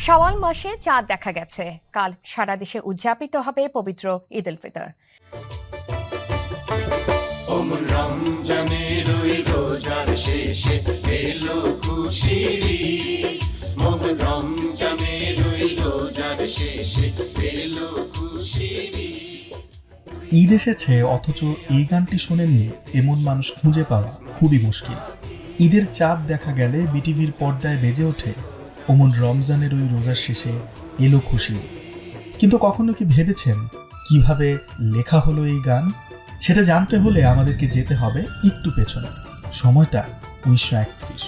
শাওয়াল মাসে চাঁদ দেখা গেছে। কাল সারা দেশে উদযাপিত হবে পবিত্র ঈদ উল ফিতর। রমজানের ওই রোজার শেষে এলো খুশির ঈদ। রমজানের ওই রোজার শেষে এলো খুশির ঈদ। ঈদ এসেছে অথচ এই গানটি শোনেননি এমন মানুষ খুঁজে পাওয়া খুবই মুশকিল। ঈদের চাঁদ দেখা গেলে বিটিভির পর্দায় বেজে ওঠে ওমন রমজানের ওই রোজার শেষে এলো খুশি। কিন্তু কখনো কি ভেবেছেন কিভাবে লেখা হলো এই গান? সেটা জানতে হলে আমাদেরকে যেতে হবে একটু পেছনে। সময়টা 1931।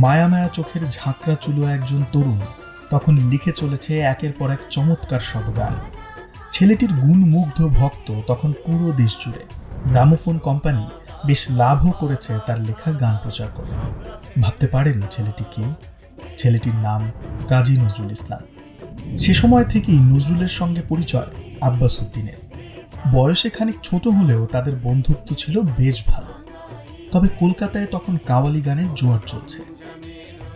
মায়া মায়া চোখের ঝাঁকড়া চুলো একজন তরুণ তখন লিখে চলেছে একের পর এক চমৎকার সব গান। ছেলেটির গুণমুগ্ধ ভক্ত তখন পুরো দেশ জুড়ে। গ্রামোফোন কোম্পানি বেশ লাভও করেছে তার লেখা গান প্রচার করে। ভাবতে পারেন ছেলেটি কে? ছেলেটির নাম কাজী নজরুল ইসলাম। সে সময় থেকেই নজরুলের সঙ্গে পরিচয় আব্বাস উদ্দিনের। বয়সে খানিক ছোট হলেও তাদের বন্ধুত্ব ছিল বেশ ভালো। তবে কলকাতায় তখন কাওয়ালি গানের জোয়ার চলছে।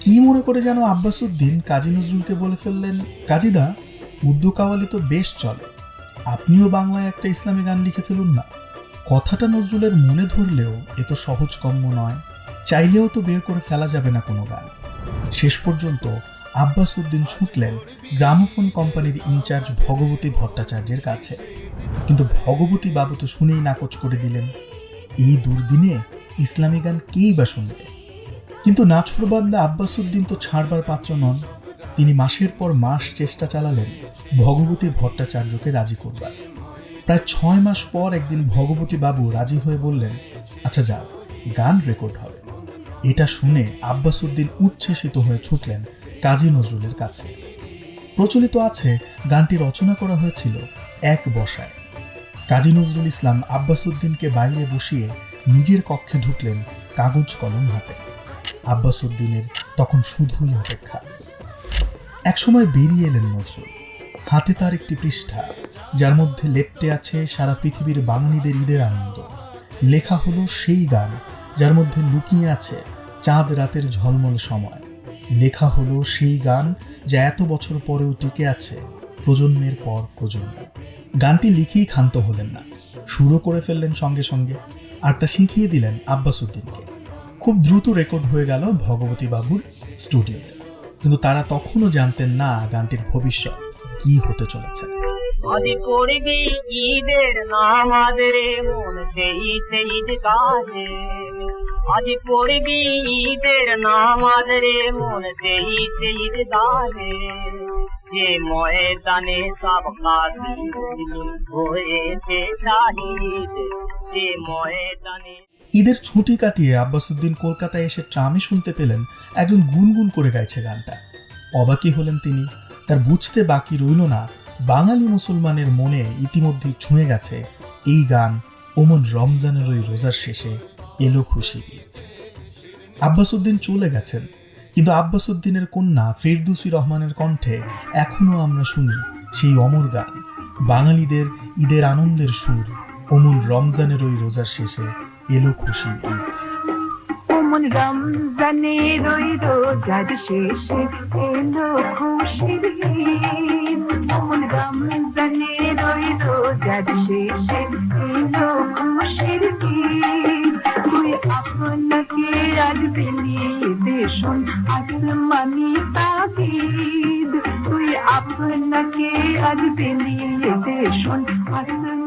কি মনে করে যেন আব্বাস উদ্দিন কাজী নজরুলকে বলে ফেললেন, কাজীদা, উর্দু কাওয়ালি তো বেশ চলে, আপনিও বাংলায় একটা ইসলামী গান লিখে ফেলুন না। কথাটা নজরুলের মনে ধরলেও এ তো সহজকম্য নয়, চাইলেও তো বের করে ফেলা যাবে না কোনো গান। শেষ পর্যন্ত আব্বাস উদ্দিন ছুটলেন গ্রামোফোন কোম্পানির ইনচার্জ ভগবতী ভট্টাচার্যের কাছে। কিন্তু ভগবতী বাবু তো শুনেই নাকচ করে দিলেন। এই দুর্দিনে ইসলামী গান কেই বা শুনবে? কিন্তু নাছোড়বান্দা আব্বাস উদ্দিন তো ছাড়বার পাত্র নন। তিনি মাসের পর মাস চেষ্টা চালালেন ভগবতী ভট্টাচার্যকে রাজি করবার। প্রায় 6 মাস পর একদিন ভগবতী বাবু রাজি হয়ে বললেন, আচ্ছা যাও, গান রেকর্ড হবে। এটা শুনে আব্বাস উদ্দিন উচ্ছ্বসিত হয়ে ছুটলেন কাজী নজরুলের কাছে। প্রচলিত আছে গানটি রচনা করা হয়েছিল এক বসায়। কাজী নজরুল ইসলাম আব্বাস উদ্দিনকে বাইরে বসিয়ে নিজের কক্ষে ঢুকলেন কাগজ কলম হাতে। আব্বাস উদ্দিনের তখন শুধুই অপেক্ষা। একসময় বেরিয়ে এলেন নজরুল। হাতে তার একটি পৃষ্ঠা, যার মধ্যে লেপ্টে আছে সারা পৃথিবীর বাঙালিদের ঈদের আনন্দ। লেখা হলো সেই গান যার মধ্যে লুকিয়ে আছে চাঁদ রাতের ঝলমল সময়। লেখা হলো সেই গান যা এত বছর পরেও টিকে আছে প্রজন্মের পর প্রজন্ম। গানটি লিখেই ক্ষান্ত হলেন না, শুরু করে ফেললেন সঙ্গে সঙ্গে, আর তা শিখিয়ে দিলেন আব্বাস উদ্দিনকে। খুব দ্রুত রেকর্ড হয়ে গেল ভগবতী বাবুর স্টুডিওতে। কিন্তু তারা তখনও জানতেন না গানটির ভবিষ্যৎ কি হতে চলেছে। আজ পড়বি ঈদের নামাজ রে মন সেই ঈদ গাহে, আজ পড়বি ঈদের নামাজ রে মন সেই ঈদ গাহে, যে ময়দানে সব কাজী হয়েছে শাহিদ, যে ময়দানে। ঈদের ছুটি কাটিয়ে আব্বাস উদ্দিন কলকাতায় এসে ট্রামে শুনতে পেলেন একজন গুনগুন করে গাইছে গানটা। অবাকই হলেন তিনি। তার বুঝতে বাকি রইল না বাঙালি মুসলমানের মনে ইতিমধ্যেই ছুঁয়ে গেছে এই গান ওমন রমজানের ওই রোজার শেষে এলো খুশির ঈদ। আব্বাস উদ্দিন চলে গেছেন, কিন্তু আব্বাস উদ্দিনের কন্যা ফেরদৌসী রহমানের কণ্ঠে এখনো আমরা শুনি সেই অমর গান, বাঙালিদের ঈদের আনন্দের সুর, ওমন রমজানের ওই রোজার শেষে এলো খুশির ঈদ। ওমন রমজানের ওই রোজার শেষে এলো খুশির ঈদ, ওমন রমজানের ওই রোজার শেষে এলো খুশির ঈদ। তুই আপনাকে আজ বিলিয়ে দে শোন আসমানি তাকিদ, তুই আপনাকে আজ বিলিয়ে দে শোন আসমানি